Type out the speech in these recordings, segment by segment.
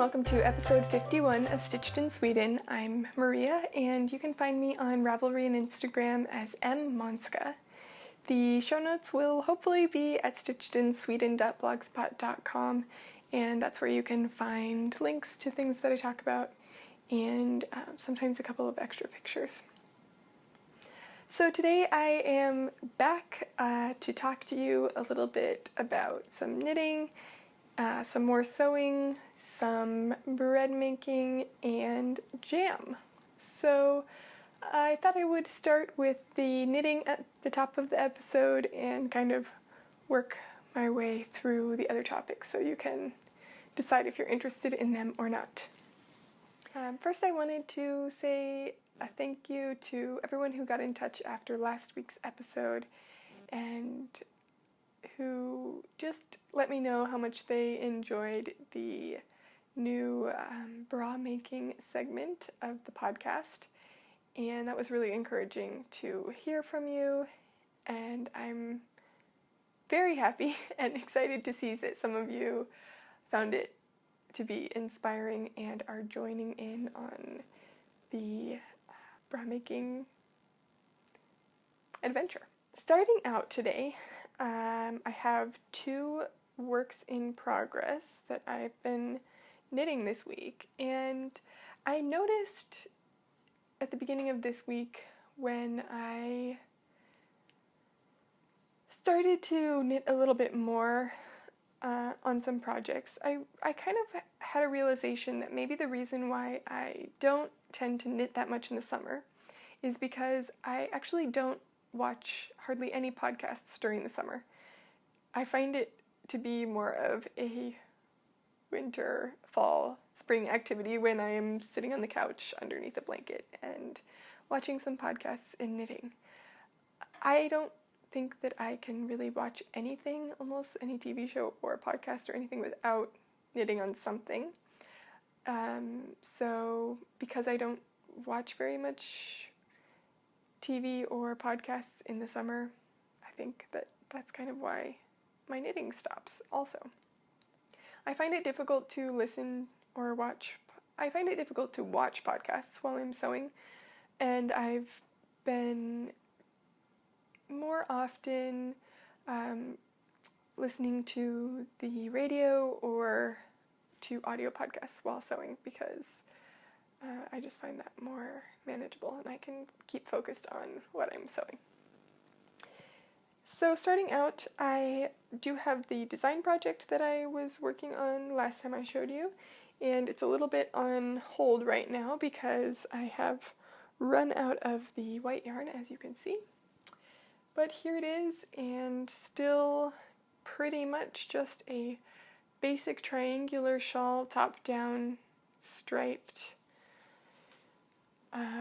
welcome to episode 51 of Stitched in Sweden. I'm Maria, and you can find me on Ravelry and Instagram as mmonska. The show notes will hopefully be at stitchedinsweden.blogspot.com, and that's where you can find links to things that I talk about, and sometimes a couple of extra pictures. So today I am back to talk to you a little bit about some knitting, some more sewing, some bread making, and jam. So I thought I would start with the knitting at the top of the episode and kind of work my way through the other topics so you can decide if you're interested in them or not. First, I wanted to say a thank you to everyone who got in touch after last week's episode and who just let me know how much they enjoyed the new bra making segment of the podcast, and that was really encouraging to hear from you, and I'm very happy and excited to see that some of you found it to be inspiring and are joining in on the bra making adventure. Starting out today, I have two works in progress that I've been knitting this week, and I noticed at the beginning of this week when I started to knit a little bit more on some projects, I kind of had a realization that maybe the reason why I don't tend to knit that much in the summer is because I actually don't watch hardly any podcasts during the summer. I find it to be more of a winter, fall, spring activity when I am sitting on the couch underneath a blanket and watching some podcasts and knitting. I don't think that I can really watch anything, almost any TV show or podcast or anything, without knitting on something. So because I don't watch very much TV or podcasts in the summer, I think that that's kind of why my knitting stops also. I find it difficult to listen or watch. I find it difficult to watch podcasts while I'm sewing, and I've been more often listening to the radio or to audio podcasts while sewing because I just find that more manageable and I can keep focused on what I'm sewing. So starting out, I do have the design project that I was working on last time I showed you, and it's a little bit on hold right now because I have run out of the white yarn, as you can see. But here it is, and still pretty much just a basic triangular shawl, top-down, striped,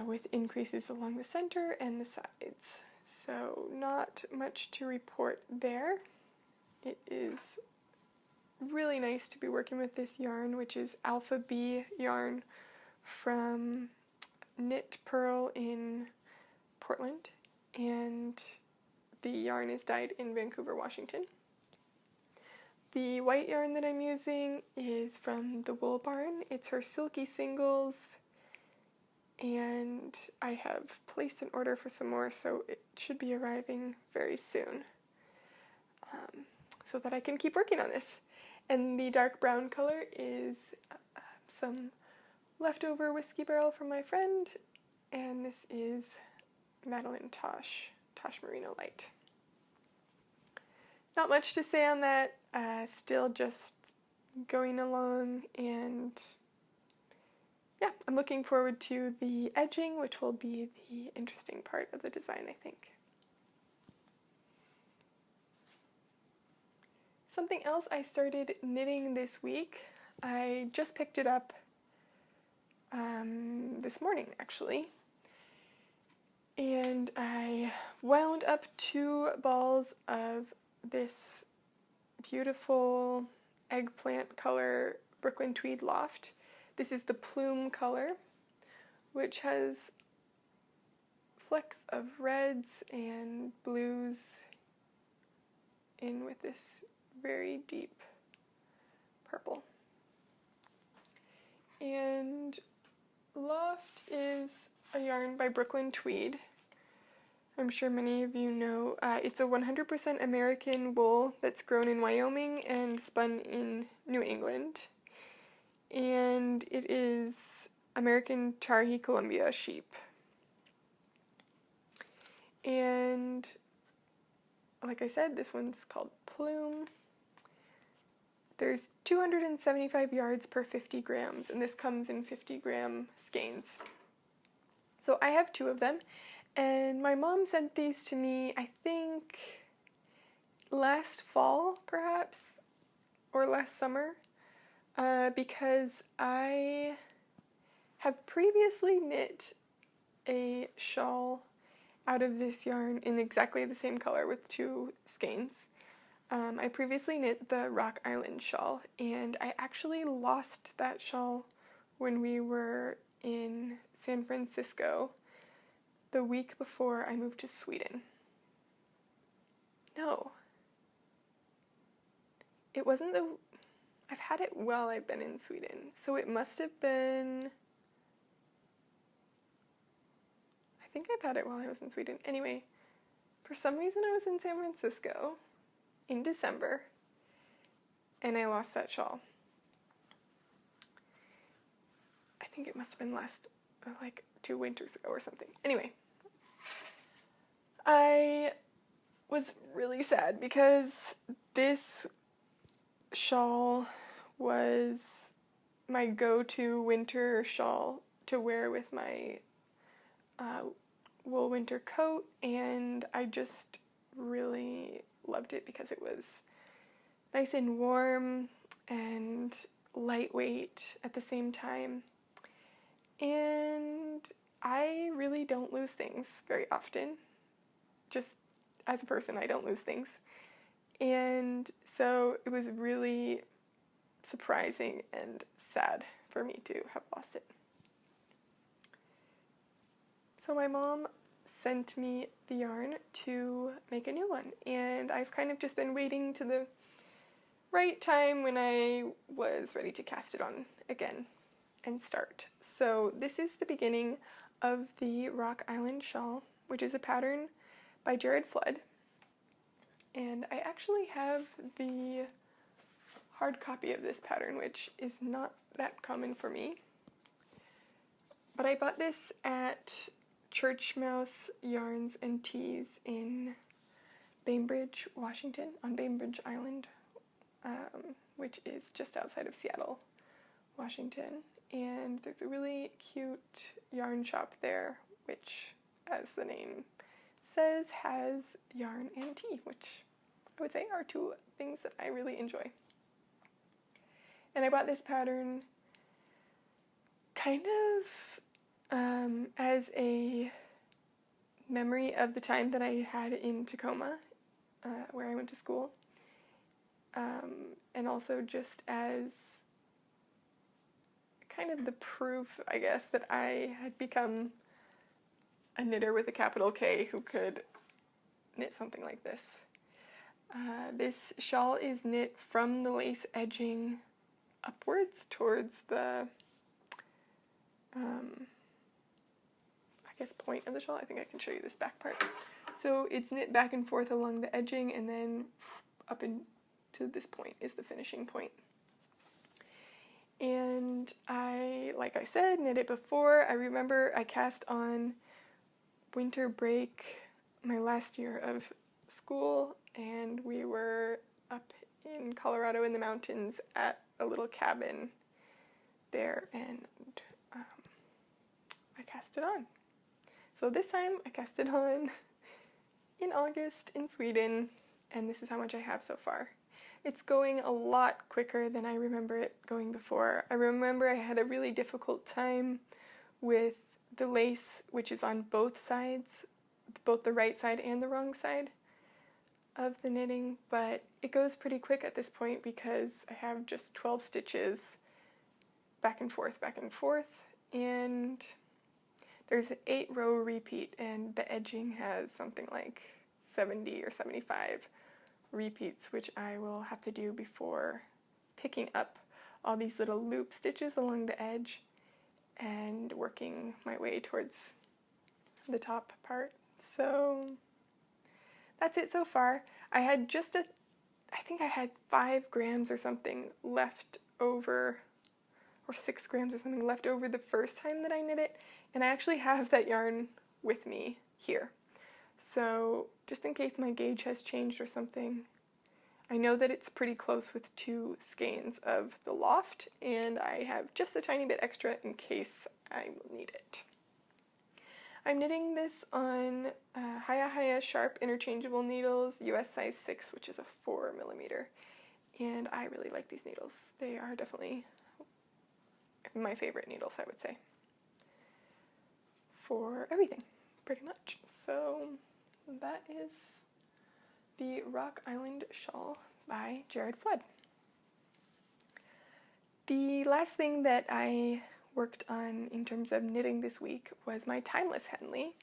with increases along the center and the sides. So not much to report there. It is really nice to be working with this yarn, which is Alpha B yarn from Knit Pearl in Portland, and the yarn is dyed in Vancouver, Washington. The white yarn that I'm using is from the Wool Barn. It's her Silky Singles, and I have placed an order for some more, so it should be arriving very soon, so that I can keep working on this. And the dark brown color is some leftover whiskey barrel from my friend, and this is Madeline Tosh Merino Light. Not much to say on that, still just going along, and yeah, I'm looking forward to the edging, which will be the interesting part of the design, I think. Something else I started knitting this week, I just picked it up this morning, actually, and I wound up 2 balls of this beautiful eggplant color Brooklyn Tweed Loft. This is the plume color, which has flecks of reds and blues in with this very deep purple. And Loft is a yarn by Brooklyn Tweed. I'm sure many of you know. It's a 100% American wool that's grown in Wyoming and spun in New England. And it is American Tarhi Columbia sheep. And like I said, this one's called Plume. There's 275 yards per 50 grams, and this comes in 50-gram skeins. So I have 2 of them, and my mom sent these to me, I think, last fall, perhaps, or last summer, because I have previously knit a shawl out of this yarn in exactly the same color with 2 skeins. I previously knit the Rock Island shawl, and I actually lost that shawl when we were in San Francisco the week before I moved to Sweden. No. It wasn't I've had it while I've been in Sweden, so it must have been... I think I've had it while I was in Sweden. Anyway, for some reason I was in San Francisco in December, and I lost that shawl. I think it must have been like 2 winters ago or something. Anyway, I was really sad because this shawl was my go-to winter shawl to wear with my wool winter coat, and I just really loved it because it was nice and warm and lightweight at the same time. And I really don't lose things very often. Just as a person, I don't lose things. And so it was really surprising and sad for me to have lost it. So my mom sent me the yarn to make a new one, and I've kind of just been waiting to the right time when I was ready to cast it on again and start. So this is the beginning of the Rock Island shawl, which is a pattern by Jared Flood, and I actually have the hard copy of this pattern, which is not that common for me, but I bought this at Church Mouse Yarns and Teas in Bainbridge, Washington, on Bainbridge Island, which is just outside of Seattle, Washington. And there's a really cute yarn shop there, which, as the name says, has yarn and tea, which I would say are 2 things that I really enjoy. And I bought this pattern kind of as a memory of the time that I had in Tacoma, where I went to school, and also just as kind of the proof, I guess, that I had become a knitter with a capital K who could knit something like this. This shawl is knit from the lace edging upwards towards the I guess point of the shawl. I think I can show you this back part. So it's knit back and forth along the edging, and then up into this point is the finishing point. And I, like I said, knit it before. I remember I cast on winter break my last year of school, and we were up in Colorado in the mountains at a little cabin there, and I cast it on. So this time I cast it on in August in Sweden, and this is how much I have so far. It's going a lot quicker than I remember it going before. I remember I had a really difficult time with the lace, which is on both sides, both the right side and the wrong side of the knitting, but it goes pretty quick at this point because I have just 12 stitches back and forth, and there's an 8-row repeat, and the edging has something like 70 or 75 repeats, which I will have to do before picking up all these little loop stitches along the edge and working my way towards the top part. So that's it so far. I had I think I had 5 grams or something left over, or 6 grams or something left over the first time that I knit it, and I actually have that yarn with me here. So just in case my gauge has changed or something, I know that it's pretty close with 2 skeins of the loft, and I have just a tiny bit extra in case I will need it. I'm knitting this on Haya Sharp interchangeable needles, US size 6, which is a 4mm, and I really like these needles. They are definitely my favorite needles, I would say, for everything, pretty much. So that is the Rock Island Shawl by Jared Flood. The last thing that I worked on in terms of knitting this week was my Timeless Henley,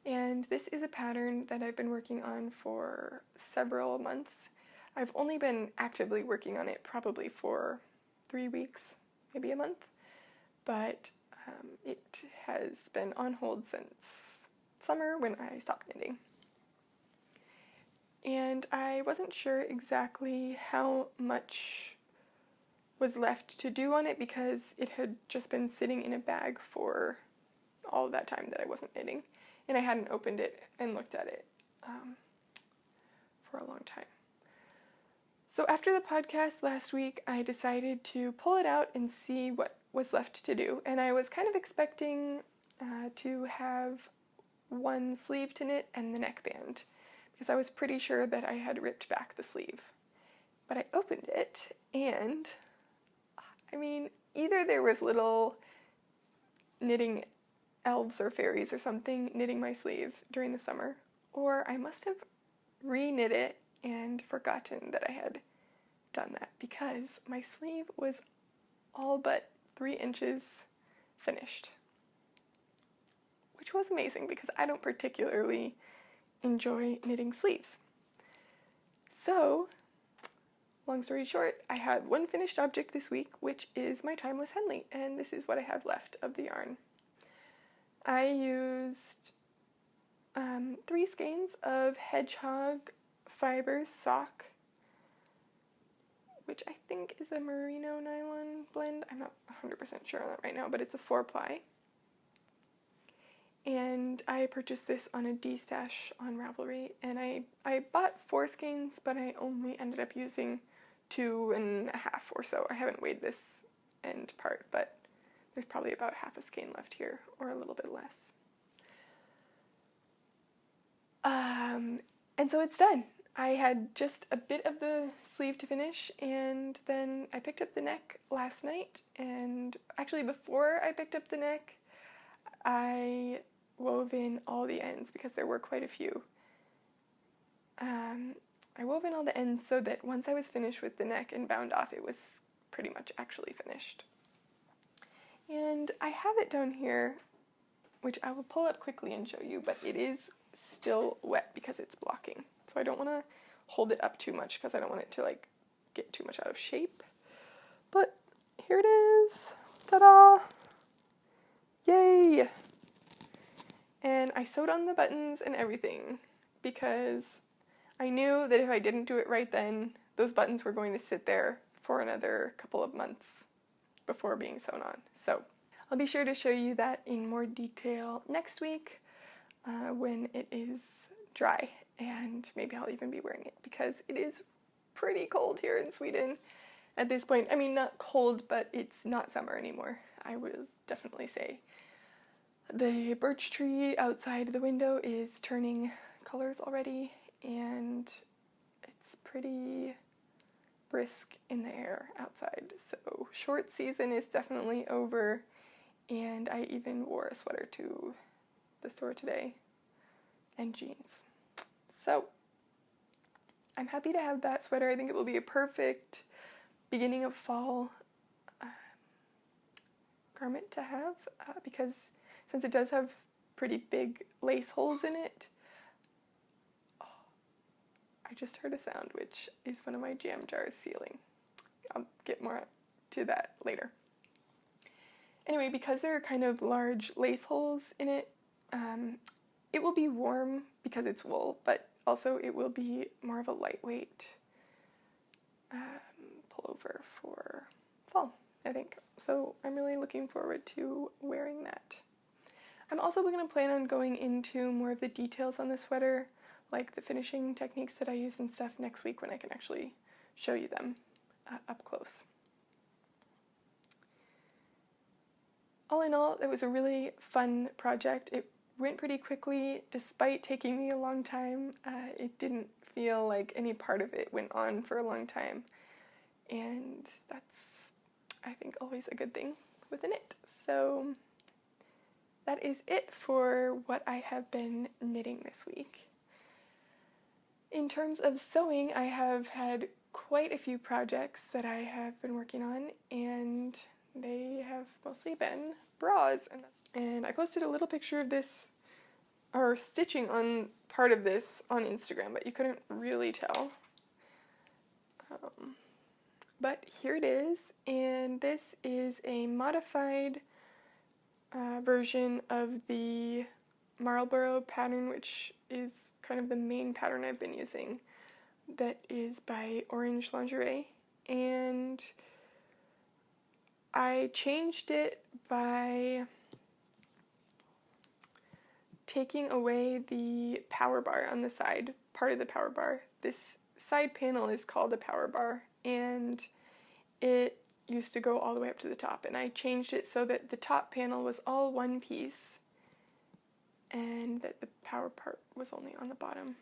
and this is a pattern that I've been working on for several months. I've only been actively working on it probably for 3 weeks, maybe a month, but it has been on hold since summer when I stopped knitting. And I wasn't sure exactly how much was left to do on it because it had just been sitting in a bag for all of that time that I wasn't knitting, and I hadn't opened it and looked at it for a long time. So after the podcast last week, I decided to pull it out and see what was left to do, and I was kind of expecting to have one sleeve to knit and the neckband, because I was pretty sure that I had ripped back the sleeve. But I opened it, and I mean, either there was little knitting elves or fairies or something knitting my sleeve during the summer, or I must have re-knit it and forgotten that I had done that, because my sleeve was all but 3 inches finished, which was amazing because I don't particularly enjoy knitting sleeves. So, long story short, I had one finished object this week, which is my Timeless Henley, and this is what I have left of the yarn. I used 3 skeins of Hedgehog Fibers sock, which I think is a merino nylon blend. I'm not 100% sure on that right now, but it's a 4-ply. And I purchased this on a D-stash on Ravelry, and I bought 4 skeins, but I only ended up using 2.5 or so. I haven't weighed this end part, but there's probably about half a skein left here, or a little bit less. And so it's done. I had just a bit of the sleeve to finish, and then I picked up the neck last night, and actually before I picked up the neck, I wove in all the ends because there were quite a few. I wove in all the ends so that once I was finished with the neck and bound off, it was pretty much actually finished. And I have it down here, which I will pull up quickly and show you, but it is still wet because it's blocking. So I don't want to hold it up too much because I don't want it to like get too much out of shape. But here it is. Ta-da! Yay! And I sewed on the buttons and everything because I knew that if I didn't do it right then, those buttons were going to sit there for another couple of months before being sewn on. So I'll be sure to show you that in more detail next week when it is dry, and maybe I'll even be wearing it because it is pretty cold here in Sweden at this point. I mean, not cold, but it's not summer anymore, I would definitely say. The birch tree outside the window is turning colors already, and it's pretty brisk in the air outside. So short season is definitely over, and I even wore a sweater to the store today and jeans. So I'm happy to have that sweater. I think it will be a perfect beginning of fall garment to have because since it does have pretty big lace holes in it. Oh, I just heard a sound, which is one of my jam jars sealing. I'll get more to that later. Anyway, because there are kind of large lace holes in it, it will be warm because it's wool, but also it will be more of a lightweight pullover for fall, I think. So I'm really looking forward to wearing that. I'm also going to plan on going into more of the details on the sweater, like the finishing techniques that I use and stuff, next week when I can actually show you them up close. All in all, it was a really fun project. It went pretty quickly despite taking me a long time. It didn't feel like any part of it went on for a long time, and that's, I think, always a good thing with a knit. So that is it for what I have been knitting this week. In terms of sewing, I have had quite a few projects that I have been working on, and they have mostly been bras. And I posted a little picture of this, or stitching on part of this, on Instagram, but you couldn't really tell. But here it is, and this is a modified version of the Marlborough pattern, which is kind of the main pattern I've been using, that is by Orange Lingerie, and I changed it by taking away the power bar on the side, part of the power bar. This side panel is called a power bar, and it used to go all the way up to the top, and I changed it so that the top panel was all one piece and that the power part was only on the bottom.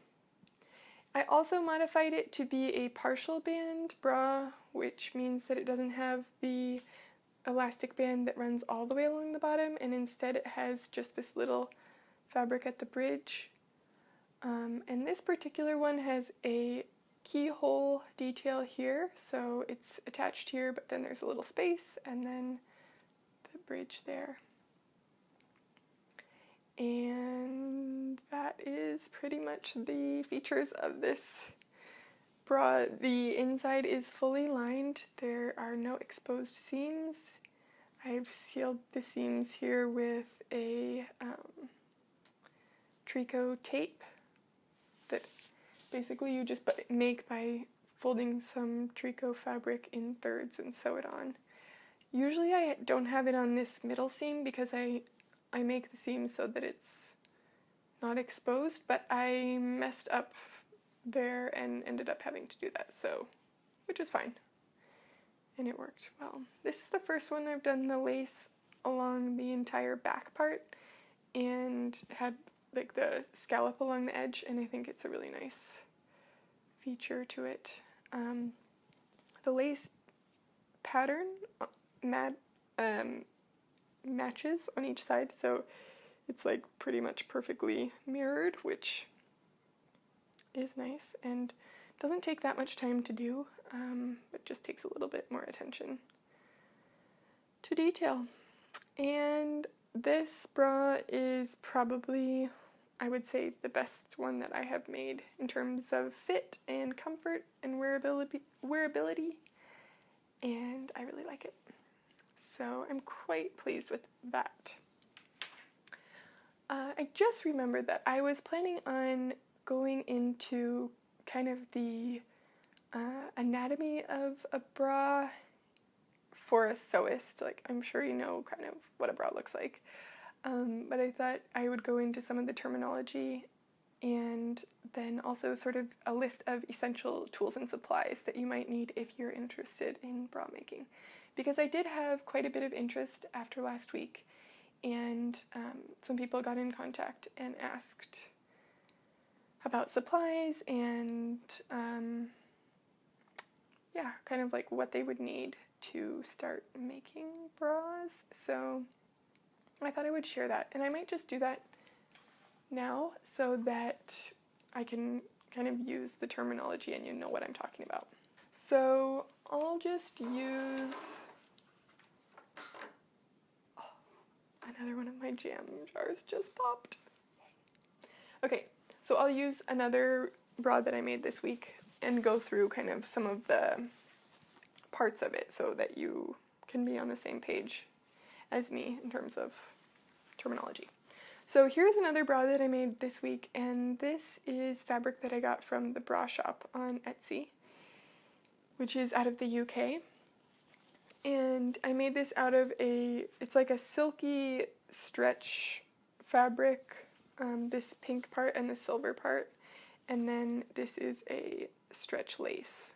I also modified it to be a partial band bra, which means that it doesn't have the elastic band that runs all the way along the bottom, and instead it has just this little fabric at the bridge. And this particular one has a keyhole detail here, so it's attached here, but then there's a little space, and then the bridge there. And that is pretty much the features of this bra. The inside is fully lined. There are no exposed seams. I've sealed the seams here with a tricot tape that basically you just make by folding some tricot fabric in thirds and sew it on. Usually I don't have it on this middle seam because I make the seam so that it's not exposed, but I messed up there and ended up having to do that, so, which is fine. And it worked well. This is the first one I've done the lace along the entire back part and had like the scallop along the edge, and I think it's a really nice feature to it. The lace pattern matches on each side, so it's like pretty much perfectly mirrored, which is nice and doesn't take that much time to do, but just takes a little bit more attention to detail. And this bra is probably, I would say, the best one that I have made in terms of fit and comfort and wearability, and I really like it. So I'm quite pleased with that. I just remembered that I was planning on going into kind of the anatomy of a bra for a sewist. Like, I'm sure you know kind of what a bra looks like. But I thought I would go into some of the terminology and then also sort of a list of essential tools and supplies that you might need if you're interested in bra making. Because I did have quite a bit of interest after last week, and some people got in contact and asked about supplies and yeah, kind of like what they would need to start making bras. So I thought I would share that, and I might just do that now so that I can kind of use the terminology and you know what I'm talking about. So I'll just use another one of my jam jars just popped. Okay, so I'll use another bra that I made this week and go through kind of some of the parts of it so that you can be on the same page as me in terms of terminology. So here's another bra that I made this week, and this is fabric that I got from the bra shop on Etsy, which is out of the UK. And I made this out of it's like a silky stretch fabric, this pink part and the silver part, and then this is a stretch lace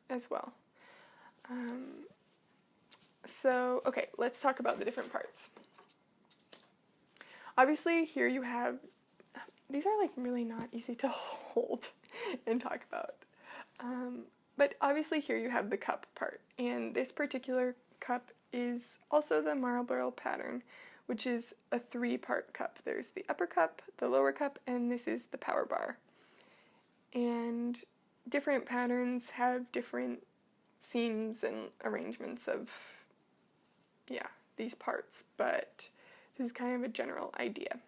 as well. Okay, let's talk about the different parts. Obviously, here you have, these are like really not easy to hold and talk about. But obviously here you have the cup part, and this particular cup is also the Marlborough pattern, which is a 3-part cup. There's the upper cup, the lower cup, and this is the power bar. And different patterns have different seams and arrangements of, these parts, but this is kind of a general idea.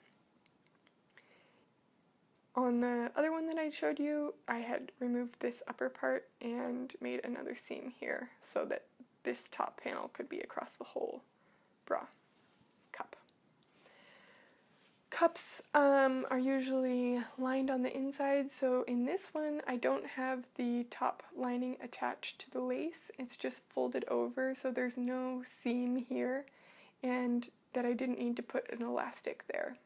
On the other one that I showed you, I had removed this upper part and made another seam here so that this top panel could be across the whole bra cup. Cups are usually lined on the inside, so in this one I don't have the top lining attached to the lace. It's just folded over, so there's no seam here, and that I didn't need to put an elastic there.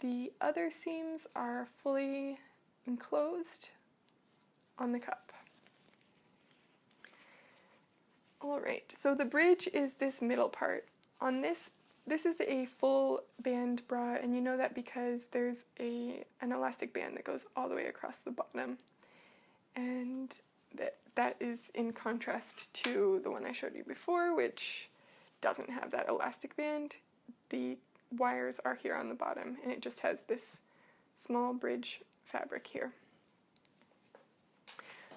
The other seams are fully enclosed on the cup. Alright, so the bridge is this middle part. On this is a full band bra, and you know that because there's an elastic band that goes all the way across the bottom. And that is in contrast to the one I showed you before, which doesn't have that elastic band. The wires are here on the bottom, and it just has this small bridge fabric here.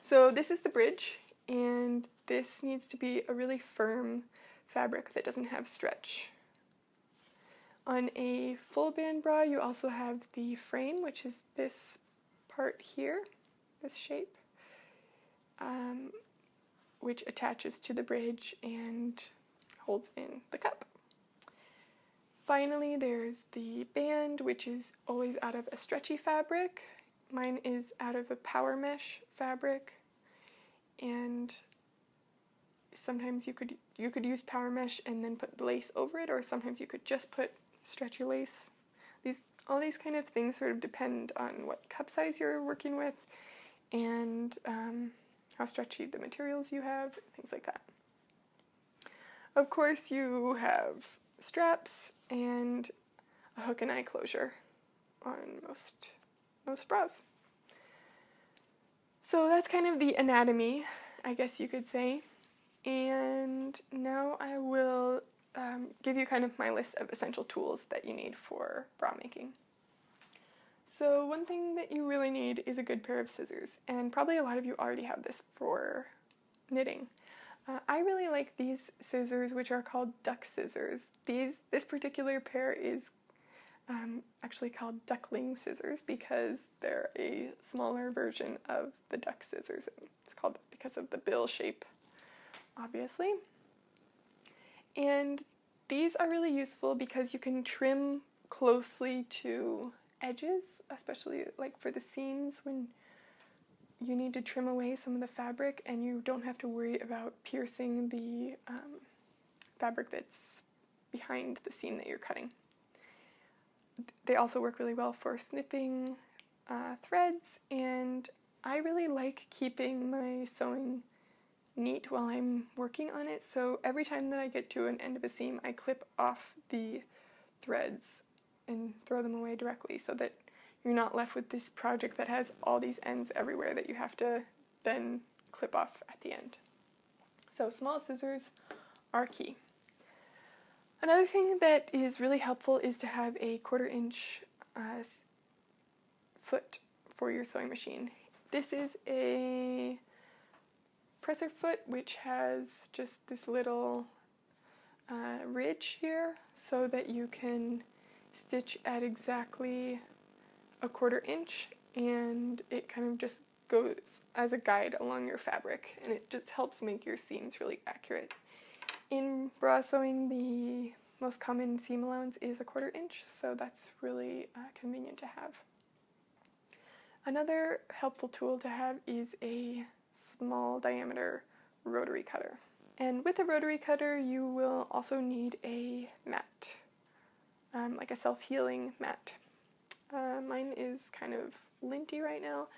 So this is the bridge, and this needs to be a really firm fabric that doesn't have stretch. On a full band bra, you also have the frame, which is this part here, this shape, which attaches to the bridge and holds in the cup. Finally, there's the band, which is always out of a stretchy fabric. Mine is out of a power mesh fabric, and sometimes you could use power mesh and then put lace over it, or sometimes you could just put stretchy lace. All these kind of things sort of depend on what cup size you're working with and how stretchy the materials you have, things like that. Of course, you have straps and a hook and eye closure on most bras. So that's kind of the anatomy, I guess you could say. And now I will give you kind of my list of essential tools that you need for bra making. So one thing that you really need is a good pair of scissors, and probably a lot of you already have this for knitting. I really like these scissors, which are called duck scissors. This particular pair is actually called duckling scissors because they're a smaller version of the duck scissors. It's called because of the bill shape, obviously. And these are really useful because you can trim closely to edges, especially like for the seams when you need to trim away some of the fabric, and you don't have to worry about piercing the fabric that's behind the seam that you're cutting. They also work really well for snipping threads, and I really like keeping my sewing neat while I'm working on it, so every time that I get to an end of a seam, I clip off the threads and throw them away directly so that you're not left with this project that has all these ends everywhere that you have to then clip off at the end. So small scissors are key. Another thing that is really helpful is to have a 1/4 inch foot for your sewing machine. This is a presser foot which has just this little ridge here so that you can stitch at exactly a 1/4 inch, and it kind of just goes as a guide along your fabric, and it just helps make your seams really accurate. In bra sewing, the most common seam allowance is a 1/4 inch, so that's really convenient to have. Another helpful tool to have is a small diameter rotary cutter. And with a rotary cutter, you will also need a mat, like a self-healing mat. Mine is kind of linty right now,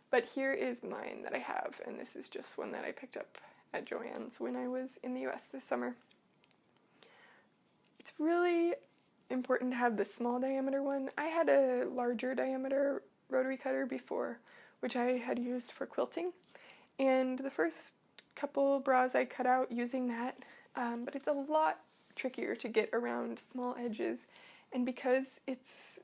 but here is mine that I have, and this is just one that I picked up at Joann's when I was in the US this summer. It's really important to have the small diameter one. I had a larger diameter rotary cutter before, which I had used for quilting, and the first couple bras I cut out using that, but it's a lot trickier to get around small edges, and because it's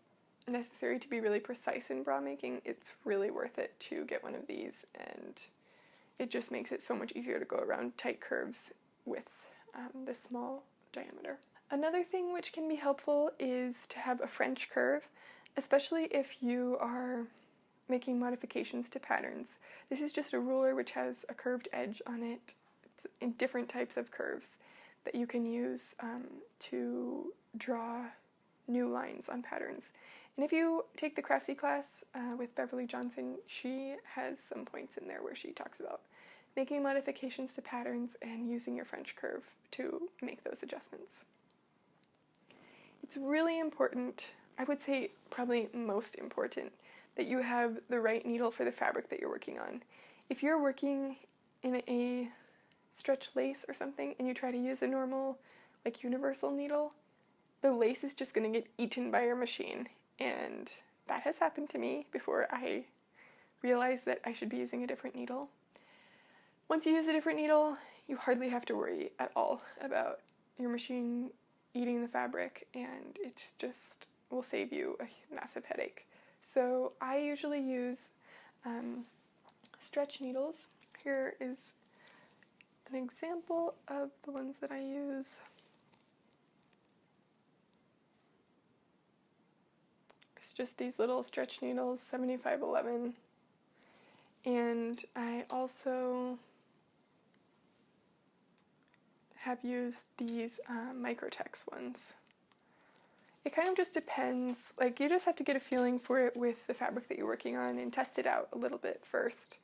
necessary to be really precise in bra making, it's really worth it to get one of these, and it just makes it so much easier to go around tight curves with the small diameter. Another thing which can be helpful is to have a French curve, especially if you are making modifications to patterns. This is just a ruler which has a curved edge on it. It's in different types of curves that you can use to draw new lines on patterns. And if you take the Craftsy class with Beverly Johnson, she has some points in there where she talks about making modifications to patterns and using your French curve to make those adjustments. It's really important, I would say probably most important, that you have the right needle for the fabric that you're working on. If you're working in a stretch lace or something and you try to use a normal, like universal needle, the lace is just going to get eaten by your machine. And that has happened to me before I realized that I should be using a different needle. Once you use a different needle, you hardly have to worry at all about your machine eating the fabric, and it just will save you a massive headache. So I usually use stretch needles. Here is an example of the ones that I use. It's just these little stretch needles, 7511. And I also have used these Microtex ones. It kind of just depends, like you just have to get a feeling for it with the fabric that you're working on and test it out a little bit first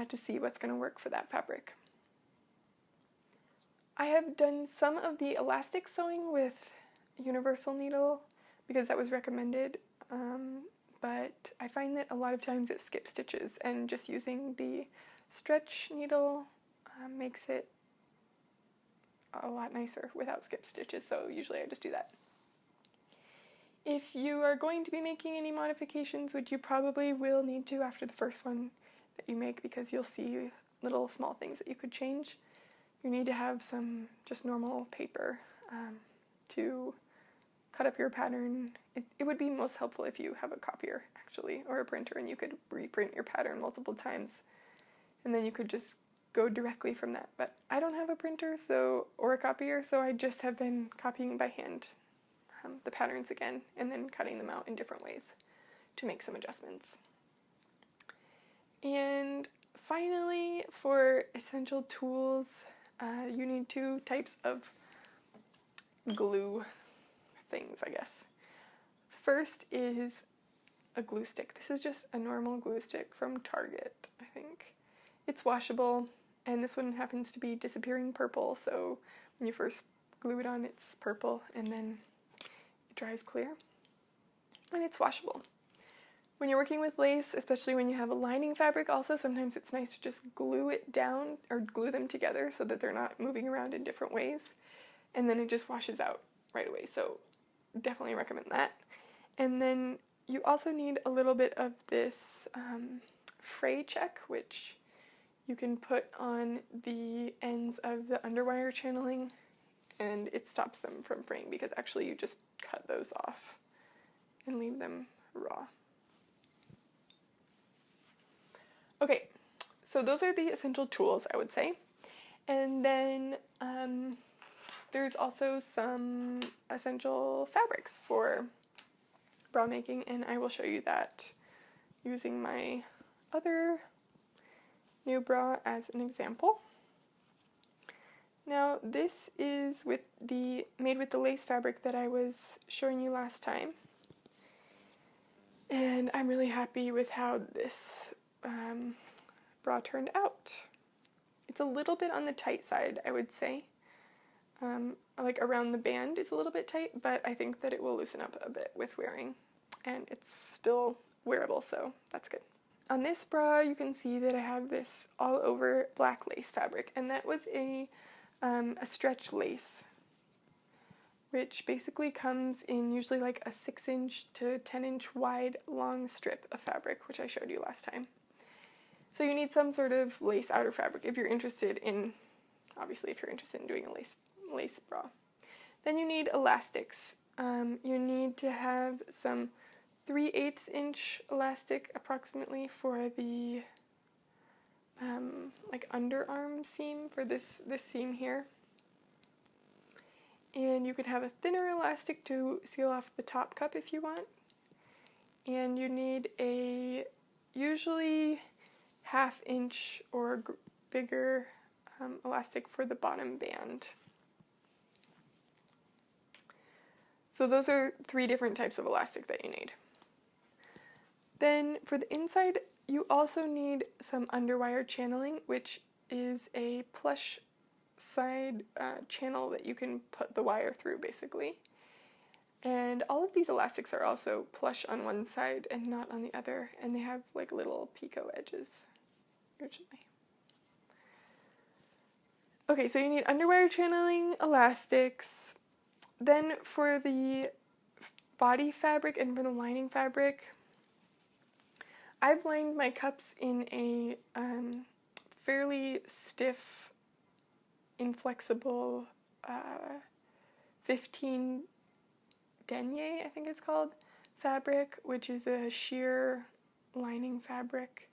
to see what's going to work for that fabric. I have done some of the elastic sewing with universal needle because that was recommended, but I find that a lot of times it skips stitches, and just using the stretch needle makes it a lot nicer without skip stitches, so usually I just do that. If you are going to be making any modifications, which you probably will need to after the first one that you make, because you'll see little small things that you could change, you need to have some just normal paper to cut up your pattern. It would be most helpful if you have a copier, actually, or a printer, and you could reprint your pattern multiple times, and then you could just go directly from that. But I don't have a printer or a copier, so I just have been copying by hand the patterns again, and then cutting them out in different ways to make some adjustments. And finally, for essential tools, you need 2 types of glue things, I guess. First is a glue stick. This is just a normal glue stick from Target, I think. It's washable, and this one happens to be disappearing purple, so when you first glue it on, it's purple, and then it dries clear, and it's washable. When you're working with lace, especially when you have a lining fabric also, sometimes it's nice to just glue it down or glue them together so that they're not moving around in different ways, and then it just washes out right away, so definitely recommend that. And then you also need a little bit of this fray check, which you can put on the ends of the underwire channeling, and it stops them from fraying because actually you just cut those off and leave them raw. Okay, so those are the essential tools, I would say. And then there's also some essential fabrics for bra making, and I will show you that using my other new bra as an example. Now this is made with the lace fabric that I was showing you last time. And I'm really happy with how this bra turned out. It's a little bit on the tight side, I would say. Like around the band is a little bit tight, but I think that it will loosen up a bit with wearing. And it's still wearable, so that's good. On this bra, you can see that I have this all over black lace fabric, and that was a stretch lace, which basically comes in usually like a 6-inch to 10-inch wide long strip of fabric, which I showed you last time. So you need some sort of lace outer fabric if you're interested in, obviously if you're interested in doing a lace bra. Then you need elastics. You need to have some 3/8 inch elastic approximately for the like underarm seam for this seam here. And you can have a thinner elastic to seal off the top cup if you want. And you need a usually 1/2 inch or bigger elastic for the bottom band. So those are 3 different types of elastic that you need. Then for the inside, you also need some underwire channeling, which is a plush side channel that you can put the wire through basically. And all of these elastics are also plush on one side and not on the other, and they have like little picot edges usually. Okay, so you need underwire channeling, elastics. Then for the body fabric and for the lining fabric, I've lined my cups in a fairly stiff, inflexible 15 denier, I think it's called, fabric, which is a sheer lining fabric.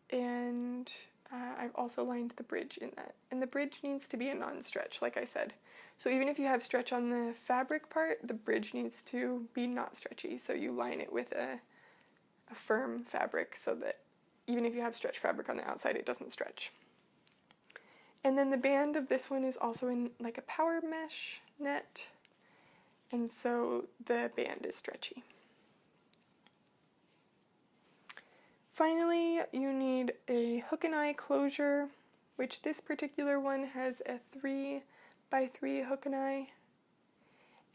And I've also lined the bridge in that. And the bridge needs to be a non-stretch, like I said. So even if you have stretch on the fabric part, the bridge needs to be not stretchy. So you line it with a firm fabric so that even if you have stretch fabric on the outside, it doesn't stretch. And then the band of this one is also in like a power mesh net, and so the band is stretchy. Finally, you need a hook and eye closure, which this particular one has a 3x3 hook and eye,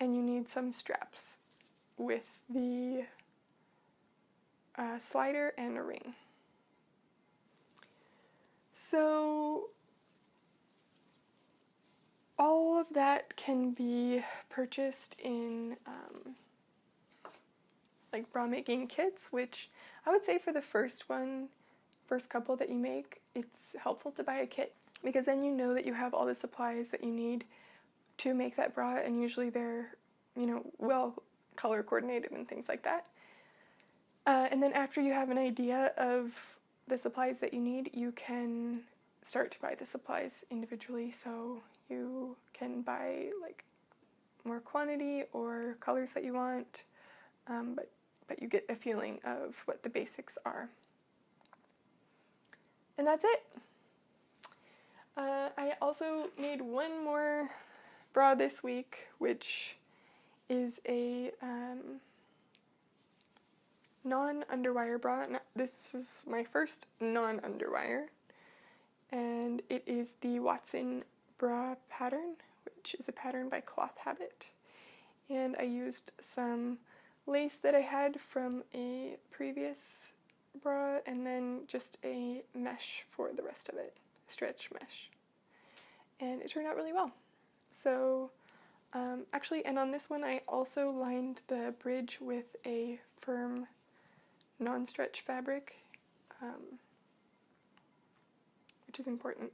and you need some straps with the slider and a ring. So all of that can be purchased in like bra making kits, which I would say for the first couple that you make, it's helpful to buy a kit, because then you know that you have all the supplies that you need to make that bra, and usually they're, well color coordinated and things like that. And then after you have an idea of the supplies that you need, you can start to buy the supplies individually, so you can buy like more quantity or colors that you want, but you get a feeling of what the basics are. And that's it. I also made one more bra this week, which is a non-underwire bra. This is my first non-underwire, and it is the Watson bra pattern, which is a pattern by Cloth Habit. And I used some lace that I had from a previous bra, and then just a mesh for the rest of it, stretch mesh. And it turned out really well. So actually, and on this one I also lined the bridge with a firm non-stretch fabric, which is important.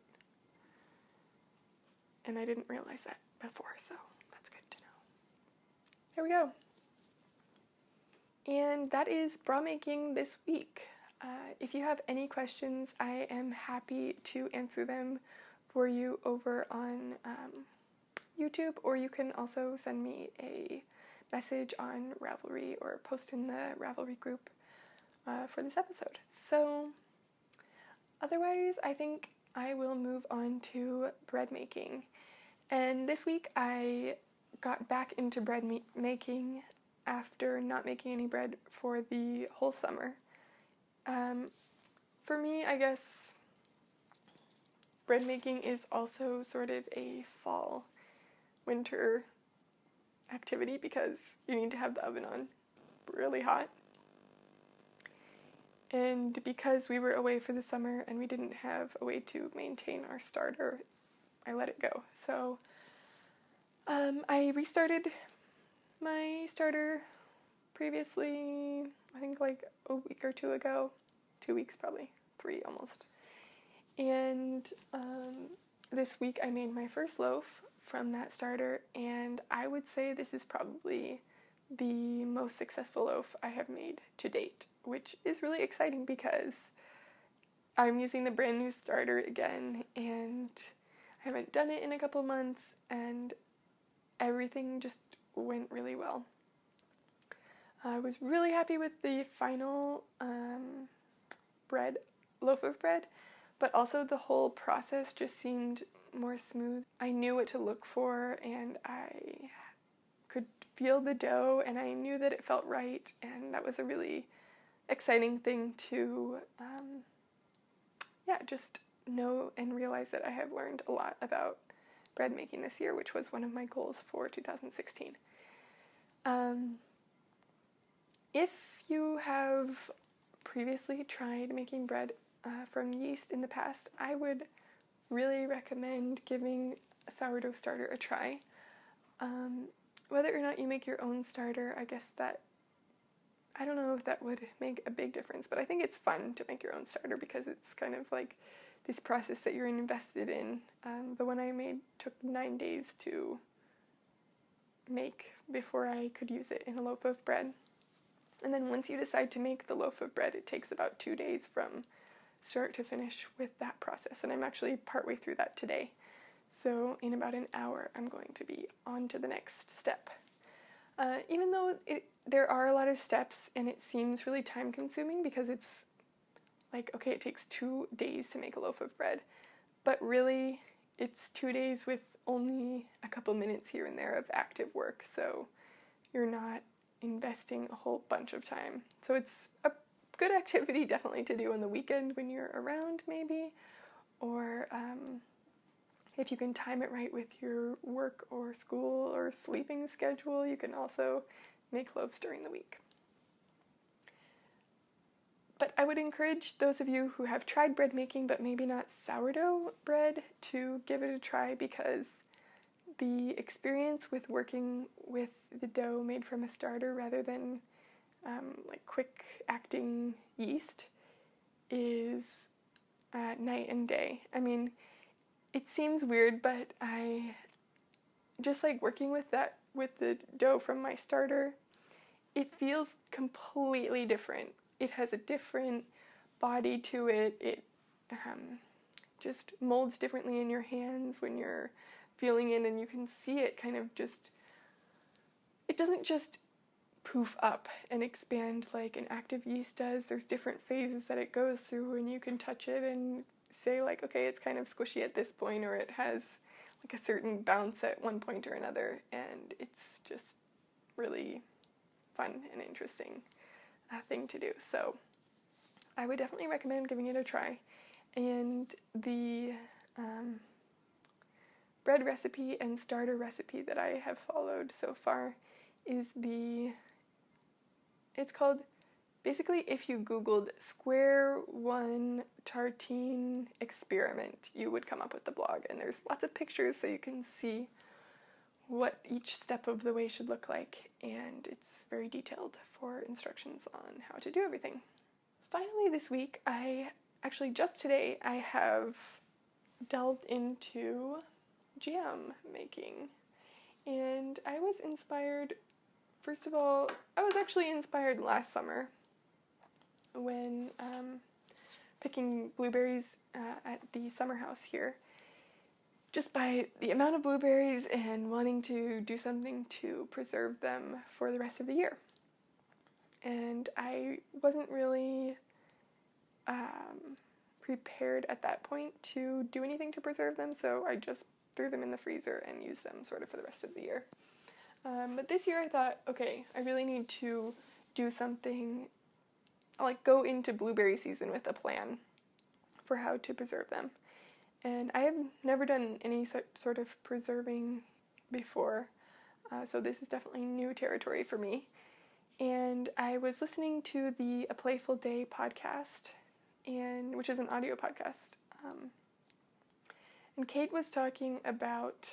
And I didn't realize that before, so that's good to know. There we go. And that is bra making this week. If you have any questions, I am happy to answer them for you over on YouTube, or you can also send me a message on Ravelry or post in the Ravelry group for this episode. So Otherwise, I think I will move on to bread making. And this week I got back into bread making after not making any bread for the whole summer. For me, I guess bread making is also sort of a fall, winter activity because you need to have the oven on really hot. And because we were away for the summer and we didn't have a way to maintain our starter, I let it go. So I restarted my starter previously, I think like a week or two ago. 2 weeks probably, 3 almost. And this week I made my first loaf from that starter, and I would say this is probably the most successful loaf I have made to date, which is really exciting because I'm using the brand new starter again, and I haven't done it in a couple months, and everything just went really well. I was really happy with the final loaf of bread, but also the whole process just seemed more smooth. I knew what to look for, and I could feel the dough, and I knew that it felt right, and that was a really exciting thing to just know and realize that I have learned a lot about bread making this year, which was one of my goals for 2016. If you have previously tried making bread from yeast in the past, I would really recommend giving a sourdough starter a try. Whether or not you make your own starter, I guess that, I don't know if that would make a big difference, but I think it's fun to make your own starter because it's kind of like this process that you're invested in. The one I made took 9 days to make before I could use it in a loaf of bread. And then once you decide to make the loaf of bread, it takes about 2 days from start to finish with that process. And I'm actually partway through that today. So in about an hour, I'm going to be on to the next step. Even though there are a lot of steps and it seems really time consuming because it's like, okay, it takes 2 days to make a loaf of bread, but really it's 2 days with only a couple minutes here and there of active work, so you're not investing a whole bunch of time. So it's a good activity definitely to do on the weekend when you're around maybe, or if you can time it right with your work or school or sleeping schedule, you can also make loaves during the week. But I would encourage those of you who have tried bread making but maybe not sourdough bread to give it a try, because the experience with working with the dough made from a starter rather than like quick acting yeast is night and day. I mean, it seems weird, but I just like working with the dough from my starter, it feels completely different. It has a different body to it. It just molds differently in your hands when you're feeling it, and you can see it kind of just, it doesn't just poof up and expand like an active yeast does. There's different phases that it goes through, and you can touch it and say like, okay, it's kind of squishy at this point, or it has like a certain bounce at one point or another, and it's just really fun and interesting thing to do. So I would definitely recommend giving it a try. And the bread recipe and starter recipe that I have followed so far is it's called, basically if you googled square one tartine experiment, you would come up with the blog, and there's lots of pictures so you can see what each step of the way should look like, and it's very detailed for instructions on how to do everything. Finally this week, just today, I have delved into jam making, and I was inspired, first of all, I was actually inspired last summer when picking blueberries at the summer house here, just by the amount of blueberries and wanting to do something to preserve them for the rest of the year. And I wasn't really prepared at that point to do anything to preserve them, so I just threw them in the freezer and used them sort of for the rest of the year. But this year I thought, okay, I really need to do something, like go into blueberry season with a plan for how to preserve them. And I have never done any sort of preserving before, so this is definitely new territory for me. And I was listening to the A Playful Day podcast, which is an audio podcast. And Kate was talking about,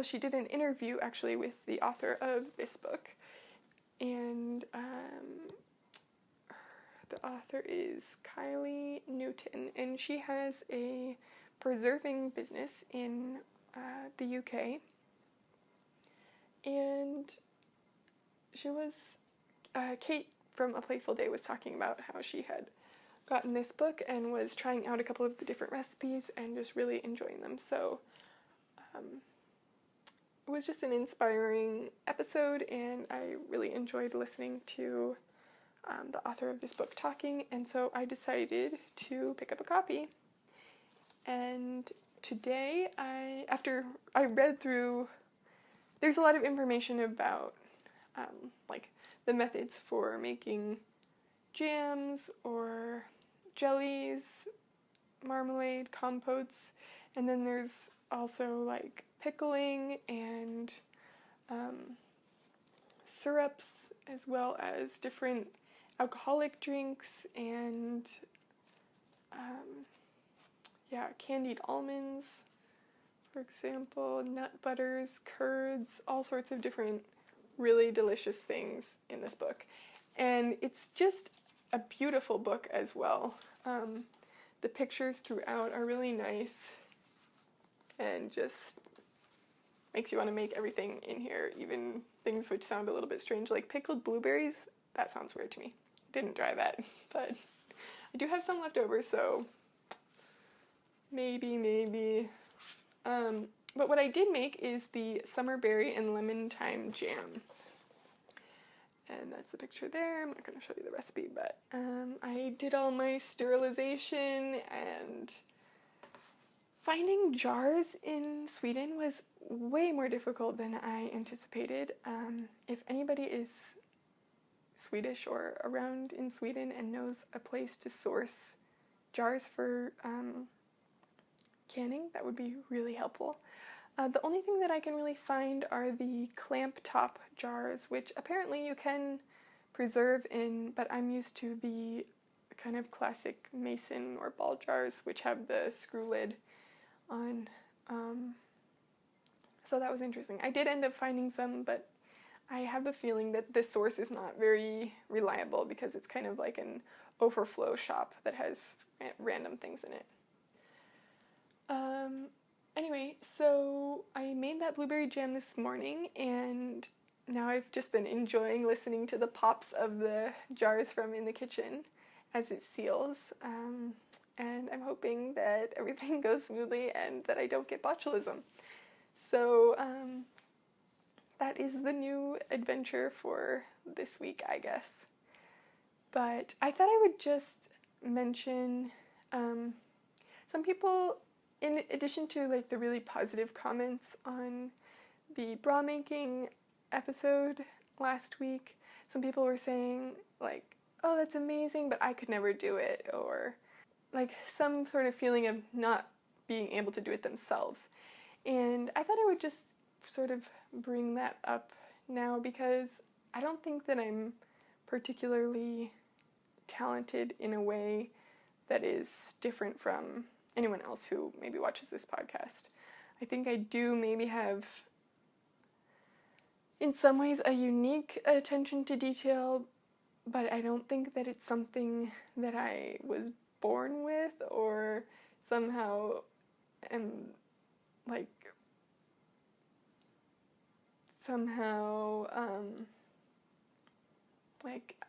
she did an interview actually with the author of this book. And the author is Kylie Newton, and she has a preserving business in the UK. And she was, Kate from A Playful Day was talking about how she had gotten this book and was trying out a couple of the different recipes and just really enjoying them. So it was just an inspiring episode, and I really enjoyed listening to the author of this book talking, and so I decided to pick up a copy. And today, after I read through, there's a lot of information about like the methods for making jams or jellies, marmalade, compotes, and then there's also like pickling and syrups, as well as different alcoholic drinks and candied almonds, for example, nut butters, curds, all sorts of different really delicious things in this book. And it's just a beautiful book as well. The pictures throughout are really nice and just makes you want to make everything in here, even things which sound a little bit strange, like pickled blueberries. That sounds weird to me. Didn't try that, but I do have some left over, so maybe. But what I did make is the summer berry and lemon thyme jam. And that's the picture there. I'm not going to show you the recipe, but I did all my sterilization, and finding jars in Sweden was way more difficult than I anticipated. If anybody is Swedish or around in Sweden and knows a place to source jars for canning, that would be really helpful. The only thing that I can really find are the clamp top jars, which apparently you can preserve in, but I'm used to the kind of classic mason or ball jars, which have the screw lid on. So that was interesting. I did end up finding some, but I have a feeling that the source is not very reliable because it's kind of like an overflow shop that has random things in it. Anyway, so I made that blueberry jam this morning, and now I've just been enjoying listening to the pops of the jars from in the kitchen as it seals, and I'm hoping that everything goes smoothly and that I don't get botulism. So that is the new adventure for this week, I guess. But I thought I would just mention some people, in addition to like the really positive comments on the bra making episode last week, some people were saying like, oh, that's amazing, but I could never do it, or like some sort of feeling of not being able to do it themselves. And I thought I would just sort of bring that up now, because I don't think that I'm particularly talented in a way that is different from anyone else who maybe watches this podcast. I think I do maybe have, in some ways, a unique attention to detail, but I don't think that it's something that I was born with or somehow am like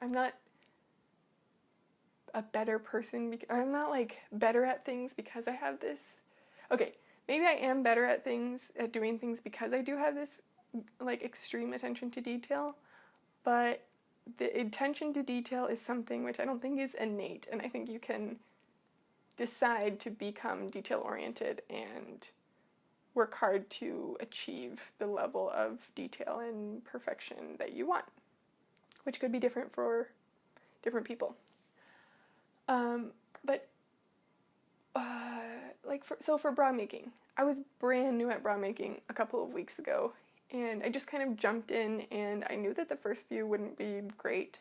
I'm not a better person, I'm not like better at things because I have this. Okay, maybe I am better at doing things because I do have this like extreme attention to detail, but the attention to detail is something which I don't think is innate, and I think you can decide to become detail-oriented and work hard to achieve the level of detail and perfection that you want, which could be different for different people. For bra making, I was brand new at bra making a couple of weeks ago, and I just kind of jumped in, and I knew that the first few wouldn't be great,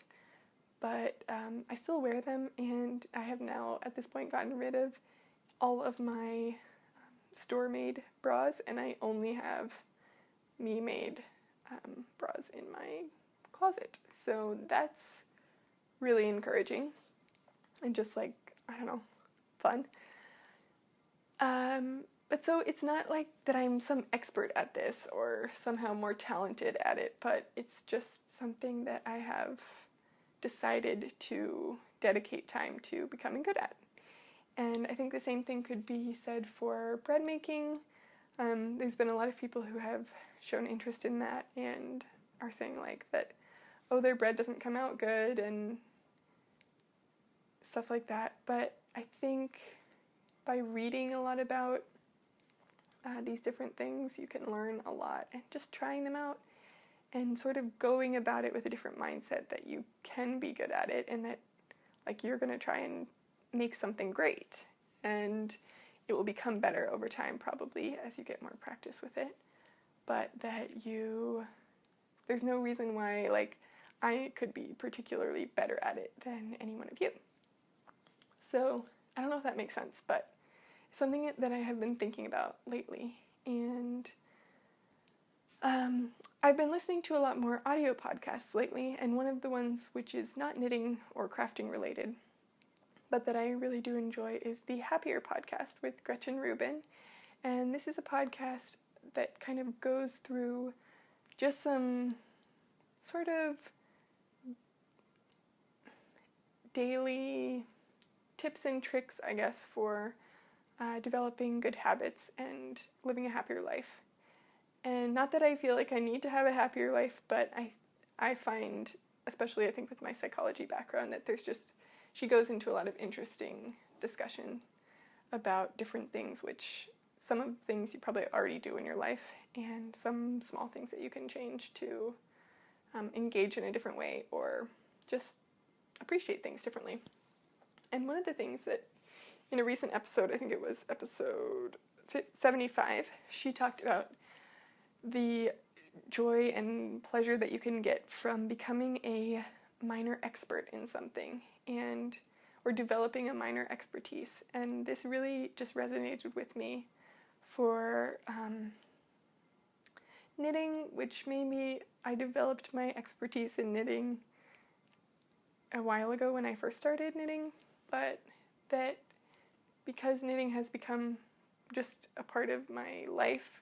but I still wear them, and I have now at this point gotten rid of all of my store-made bras, and I only have me-made bras in my closet. So that's really encouraging and just fun. But so it's not like that I'm some expert at this or somehow more talented at it, but it's just something that I have decided to dedicate time to becoming good at. And I think the same thing could be said for bread making. There's been a lot of people who have shown interest in that and are saying that, oh, their bread doesn't come out good and stuff like that. But I think by reading a lot about these different things, you can learn a lot, and just trying them out and sort of going about it with a different mindset that you can be good at it, and that you're going to try and make something great, and it will become better over time probably as you get more practice with it, but that there's no reason why I could be particularly better at it than any one of you. So I don't know if that makes sense, but it's something that I have been thinking about lately, and I've been listening to a lot more audio podcasts lately, and one of the ones which is not knitting or crafting related, but that I really do enjoy, is the Happier podcast with Gretchen Rubin. And this is a podcast that kind of goes through just some sort of daily tips and tricks, I guess, for developing good habits and living a happier life. And not that I feel like I need to have a happier life, but I find, especially I think with my psychology background, that she goes into a lot of interesting discussion about different things, which some of the things you probably already do in your life, and some small things that you can change to engage in a different way or just appreciate things differently. And one of the things that in a recent episode, I think it was episode 75, she talked about the joy and pleasure that you can get from becoming a minor expert in something or developing a minor expertise. And this really just resonated with me for knitting, which maybe I developed my expertise in knitting a while ago when I first started knitting, but that because knitting has become just a part of my life,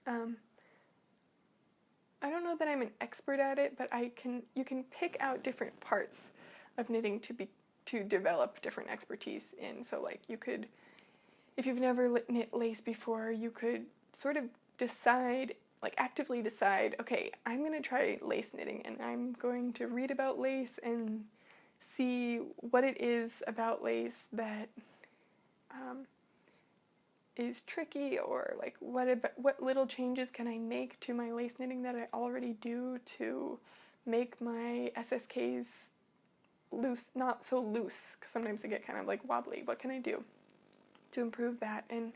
I don't know that I'm an expert at it, but you can pick out different parts of knitting to develop different expertise in. So you could, if you've never knit lace before, you could sort of actively decide, okay, I'm going to try lace knitting, and I'm going to read about lace and see what it is about lace that is tricky, or what little changes can I make to my lace knitting that I already do to make my SSKs loose, not so loose, because sometimes they get kind of wobbly. What can I do to improve that? And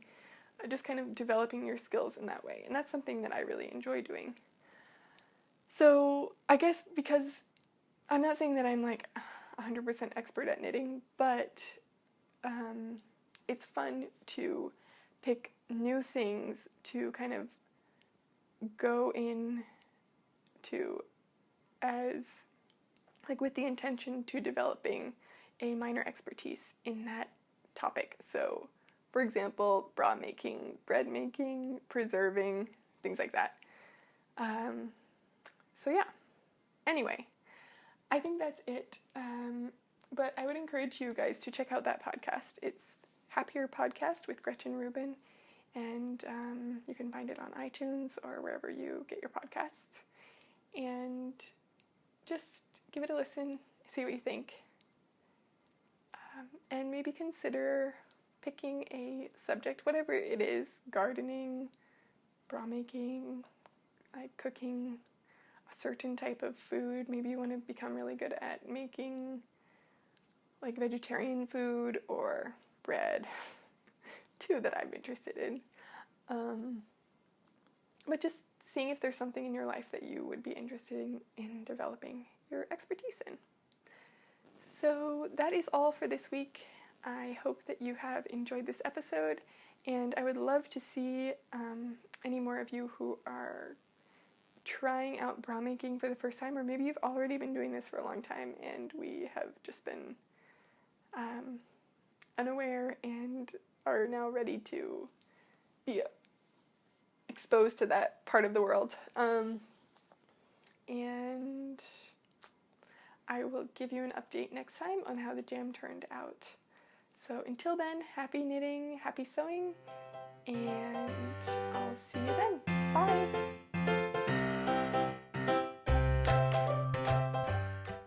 just kind of developing your skills in that way. And that's something that I really enjoy doing. So I guess because I'm not saying that I'm 100% expert at knitting, but it's fun to pick new things to kind of go into as with the intention to developing a minor expertise in that topic. So, for example, bra making, bread making, preserving, things like that. So yeah. Anyway, I think that's it. But I would encourage you guys to check out that podcast. It's Happier Podcast with Gretchen Rubin, and you can find it on iTunes or wherever you get your podcasts. And just give it a listen, see what you think. and maybe consider picking a subject, whatever it is, gardening, bra making, like cooking a certain type of food. Maybe you want to become really good at making like vegetarian food or bread, two that I'm interested in. But just seeing if there's something in your life that you would be interested in developing your expertise in. So that is all for this week. I hope that you have enjoyed this episode, and I would love to see any more of you who are trying out bra making for the first time, or maybe you've already been doing this for a long time and we have just been unaware and are now ready to be exposed to that part of the world. And I will give you an update next time on how the jam turned out. So until then, happy knitting, happy sewing, and I'll see you then. Bye!